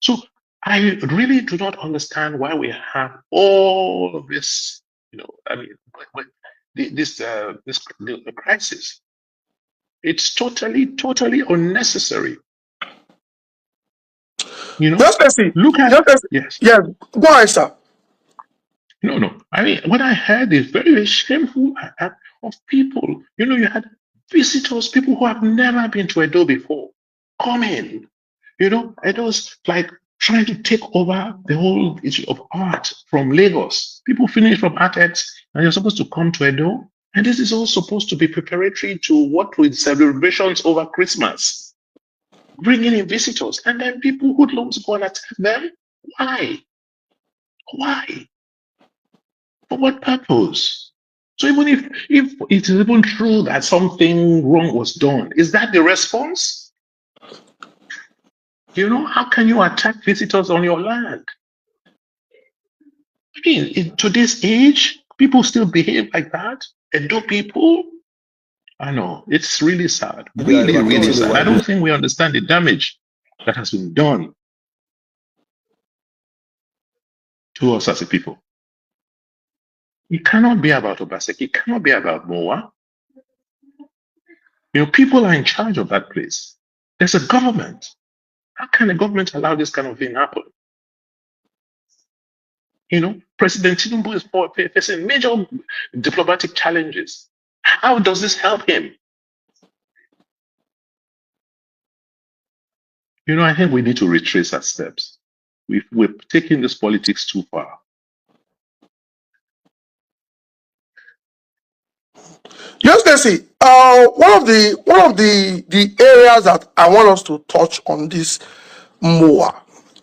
So I really do not understand why we have all of this, I mean, this the crisis. It's totally unnecessary. Just let's see. Look at yes. Yeah, go ahead, sir. No. I mean, what I heard is very shameful of people. You had visitors, people who have never been to Edo before, come in. Edo's like trying to take over the whole issue of art from Lagos. People finish from ArtX and you're supposed to come to Edo. And this is all supposed to be preparatory to what with celebrations over Christmas. Bringing in visitors. And then people hoodlums go and attack them. Why? Why? For what purpose? So even if it is even true that something wrong was done, is that the response? How can you attack visitors on your land? I mean, in today's age, people still behave like that. Edo people, I know, it's really sad. Really sad. I don't think we understand the damage that has been done to us as a people. It cannot be about Obaseki. It cannot be about MOWAA. People are in charge of that place. There's a government. How can a government allow this kind of thing happen? President Tinubu is facing major diplomatic challenges. How does this help him? I think we need to retrace our steps. We're taking this politics too far. Just let's see. One of the areas that I want us to touch on this more,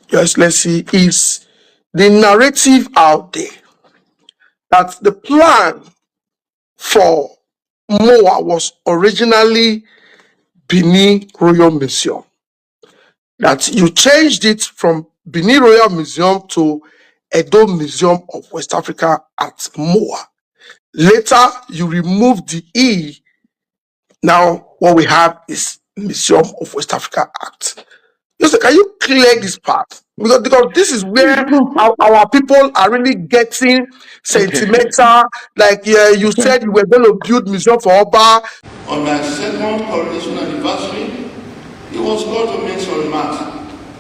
just let's see, is the narrative out there that the plan for MOWAA was originally Benin Royal Museum. That you changed it from Benin Royal Museum to Edo Museum of West Africa at MOWAA. Later, you removed the E. Now, what we have is Museum of West Africa Act. Can you clear this part? Because this is where our people are really getting sentimental. Like you said, you were going to build museum for Oba. On my second coronation anniversary, he was called to make some remarks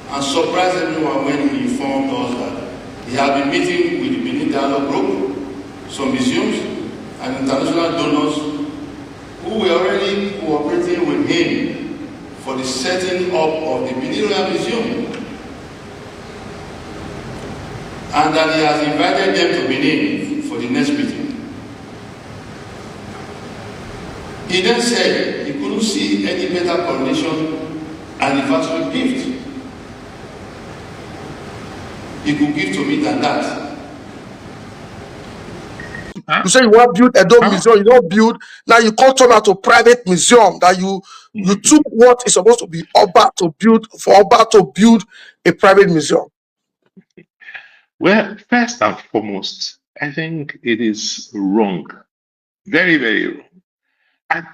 and surprised everyone when he informed us that he had been meeting with the Benin Dialogue Group, some museums, and international donors who were already cooperating with him for the setting up of the Benin Royal Museum, and that he has invited them to Benin for the next meeting. He then said he couldn't see any better coronation anniversary gift he could give to me than that. You say you want to build a dome museum, you don't build, now you can't turn out to private museum, that you took what is supposed to be Oba to build, for Oba to build a private museum. Well, first and foremost, I think it is wrong. Very, very wrong. And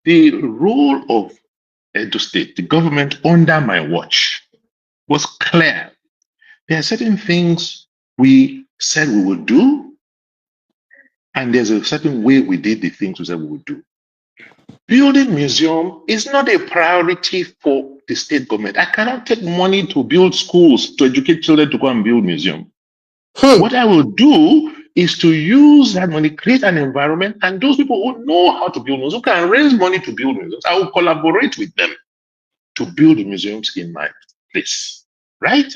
the role of Edo State, the government under my watch, was clear. There are certain things we said we would do, and there's a certain way we did the things we said we would do. Building museum is not a priority for the state government. I cannot take money to build schools, to educate children to go and build museum. What I will do is to use that money, create an environment, and those people who know how to build museums, who can raise money to build museums, I will collaborate with them to build the museums in my place. Right?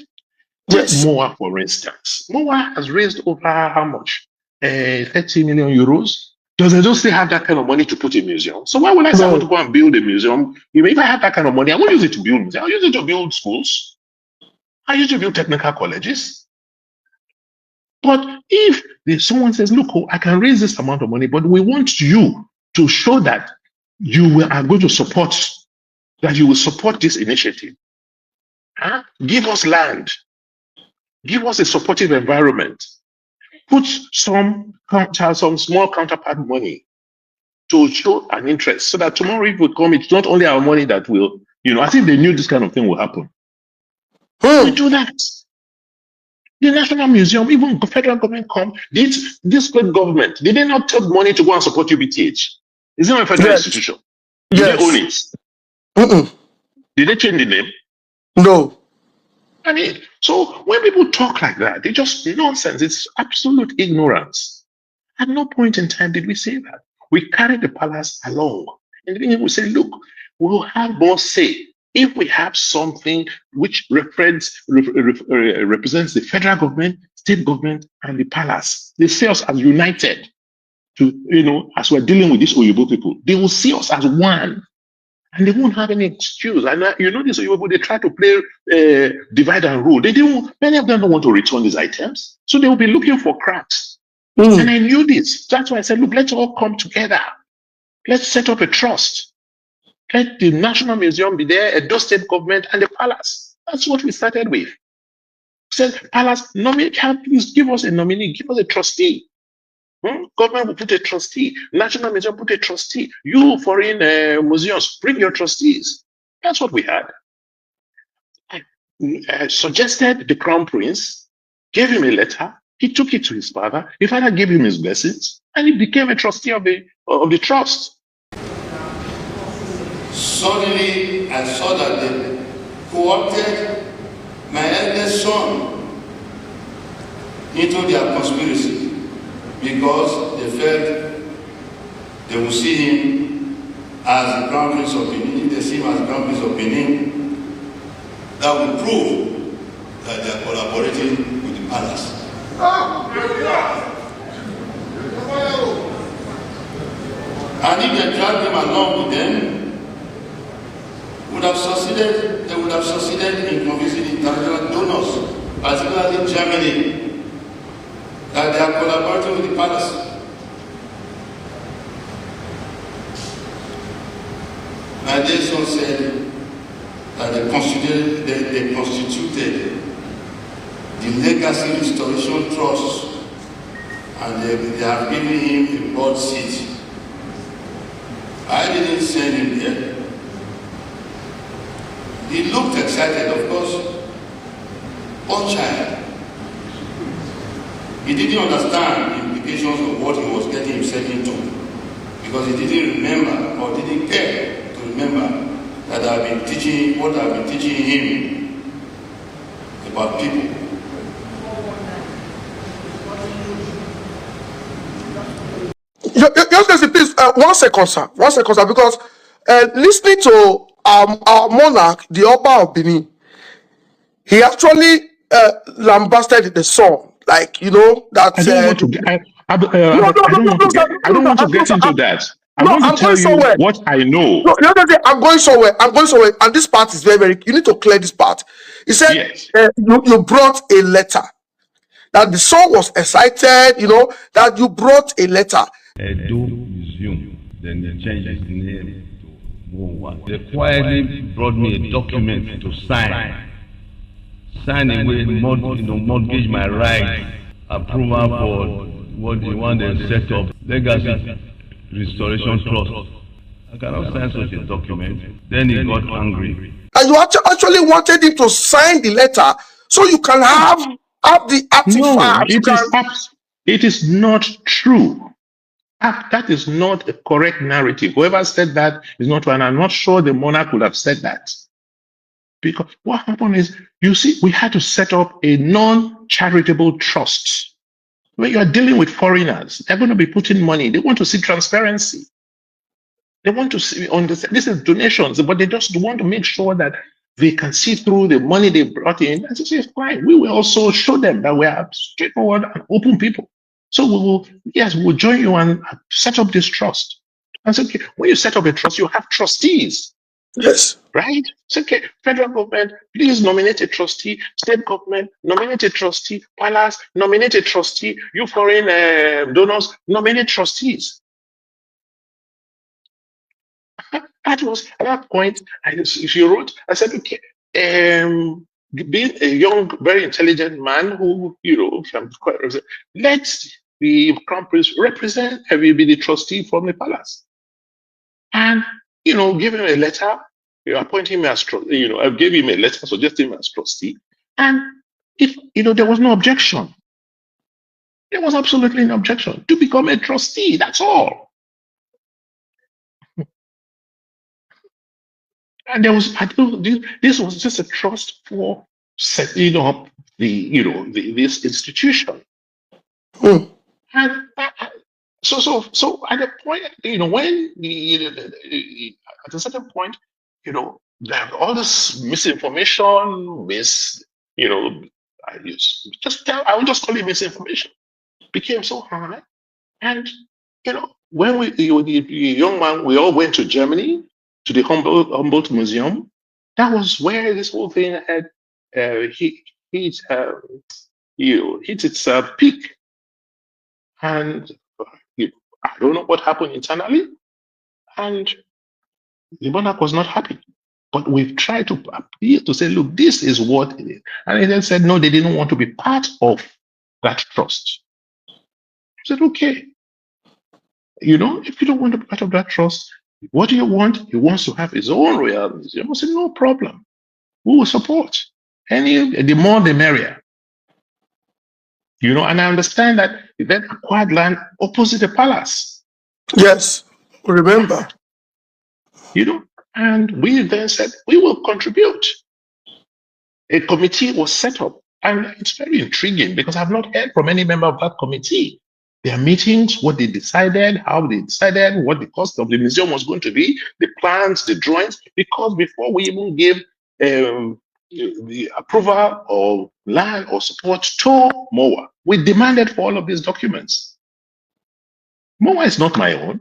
Yes. MOWAA, for instance. MOWAA has raised over how much? 30 million euros. Does they still have that kind of money to put in museum? So why would I say I want to go and build a museum? If I have that kind of money, I won't use it to build museums. I'll use it to build schools. I'll use it to build technical colleges. But if someone says, look, I can raise this amount of money, but we want you to show that you are going to support, that you will support this initiative. Give us land. Give us a supportive environment. Put some small counterpart money to show an interest, so that tomorrow if it will come, it's not only our money that will, as if they knew this kind of thing will happen. We do that. The National Museum, even the federal government come, this state government, did they not take money to go and support UBTH? Is it not a federal Yes. institution? Do they own it? Did they change the name? No. I mean, so when people talk like that, they just nonsense. It's absolute ignorance. At no point in time did we say that. We carried the palace along. And then we say, look, we will have more say if we have something which represents the federal government, state government, and the palace. They see us as united to, as we're dealing with these Oyibo people. They will see us as one. And they won't have any excuse. And these Oyibo, they try to play divide and rule. Many of them don't want to return these items. So they will be looking for cracks. And I knew this. That's why I said, look, let's all come together. Let's set up a trust. Let the National Museum be there, Edo State government, and the palace. That's what we started with. We said, palace, please give us a nominee, give us a trustee. Government will put a trustee. National Museum put a trustee. You foreign museums, bring your trustees. That's what we had. I suggested the Crown Prince, gave him a letter. He took it to his father. His father gave him his blessings, and he became a trustee of the trust. Suddenly, I saw that they co-opted my eldest son into their conspiracy because they felt they would see him as the Crown Prince of Benin. If they see him as the Crown Prince of Benin, that would prove that they are collaborating with the palace. And if they dragged him along with them, they would have succeeded in convincing international donors, particularly Germany, that they are collaborating with the palace. My dear son said that they constituted the Legacy Restoration Trust, and they have given him a board seat. I didn't send him there. He looked excited, of course. Poor child. He didn't understand the implications of what he was getting himself into, because he didn't remember or didn't care to remember that I've been teaching what I've been teaching him about people. Just please, 1 second, sir. 1 second, sir, because listening to our monarch, the Oba of Benin, he actually lambasted the son, like that. I don't want to get. I don't want to get into that. I want to tell you what I know. I'm going somewhere. And this part is very, very. You need to clear this part. He said, yes. You brought a letter. That the son was excited, that you brought a letter. Edo Museum, then they changed its name to MOWAA. They quietly brought me a document to sign away, mortgage my rights, approval for what they want to set up, Legacy Restoration Trust. I cannot sign such a document. Then he got angry. And you actually wanted him to sign the letter so you can have the artifact. No, it is not true. That is not a correct narrative. Whoever said that is not true, and I'm not sure the monarch would have said that. Because what happened is, you see, we had to set up a non-charitable trust. When you are dealing with foreigners, they're going to be putting money. They want to see transparency. They want to see, understand, this is donations, but they just want to make sure that they can see through the money they brought in. And say, fine, we will also show them that we are straightforward and open people. So we will join you and set up this trust. And so, okay, when you set up a trust, you have trustees. Yes. Right? It's okay. Federal government, please nominate a trustee. State government, nominate a trustee. Palace, nominate a trustee. You foreign donors, nominate trustees. At that point, she wrote, I said, okay, being a young, very intelligent man who, let the Crown Prince represent, have you be the trustee from the palace. And, give him a letter, appoint him as trustee, I gave him a letter, suggesting him as trustee. And if there was no objection. There was absolutely no objection to become a trustee. That's all. And there was, I don't, this was just a trust for setting up this institution. Hmm. And so at a point, when at a certain point, there all this misinformation, I will just call it misinformation, became so high. And when the young man, we all went to Germany to the Humboldt Museum. That was where this whole thing had hit its peak. And I don't know what happened internally, and the monarch was not happy. But we've tried to appeal to say, look, this is what it is. And they then said, no, they didn't want to be part of that trust. I said, okay, if you don't want to be part of that trust, what do you want? He wants to have his own royal museum. I said, no problem. We will support. The more the merrier. And I understand that he then acquired land opposite the palace. Yes, remember. And we then said, we will contribute. A committee was set up. And it's very intriguing because I've not heard from any member of that committee. Their meetings, what they decided, how they decided, what the cost of the museum was going to be, the plans, the drawings, because before we even gave the approval of land or support to MOWAA, we demanded for all of these documents. MOWAA is not my own.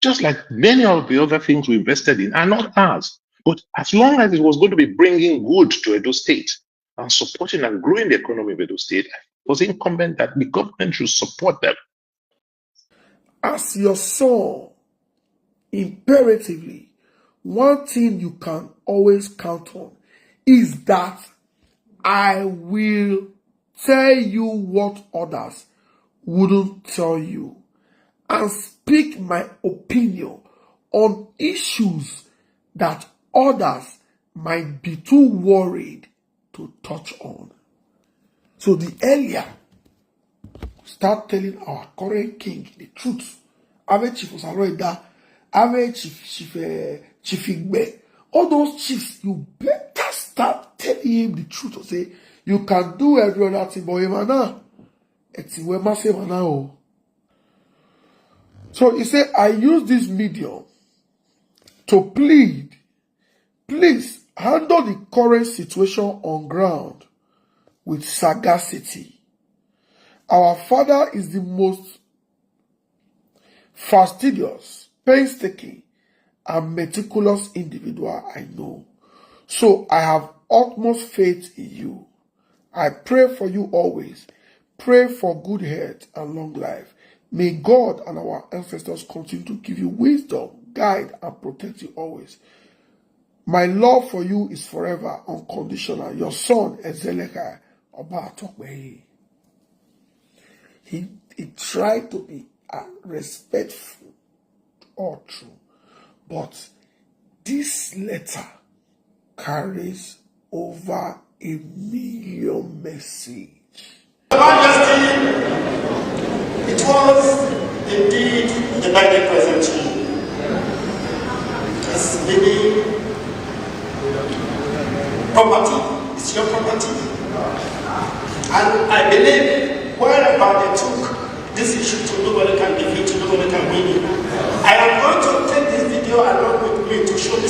Just like many of the other things we invested in are not ours. But as long as it was going to be bringing good to Edo State and supporting and growing the economy of Edo State, it was incumbent that the government should support them. As your son, imperatively, one thing you can always count on is that I will tell you what others wouldn't tell you and speak my opinion on issues that others might be too worried to touch on. So the earlier we start telling our current king the truth, Ave Chief Osaloida, Ave Chief Igbe, all those chiefs, you better start telling him the truth to say, you can do every other thing, but Emana, so he said, I use this medium to plead, please handle the current situation on ground with sagacity. Our father is the most fastidious, painstaking, and meticulous individual I know. So I have utmost faith in you. I pray for you always. Pray for good health and long life. May God and our ancestors continue to give you wisdom, guide, and protect you always. My love for you is forever, unconditional. Your son, Ezeleka Obatokwe. He tried to be respectful or true, but this letter carries over 1 million messages. Majesty, it was indeed a birthday present to you. It's maybe property, it's your property. And I believe wherever they took this issue to, nobody can defeat you, nobody can win you. I am going to take this video along with me to show this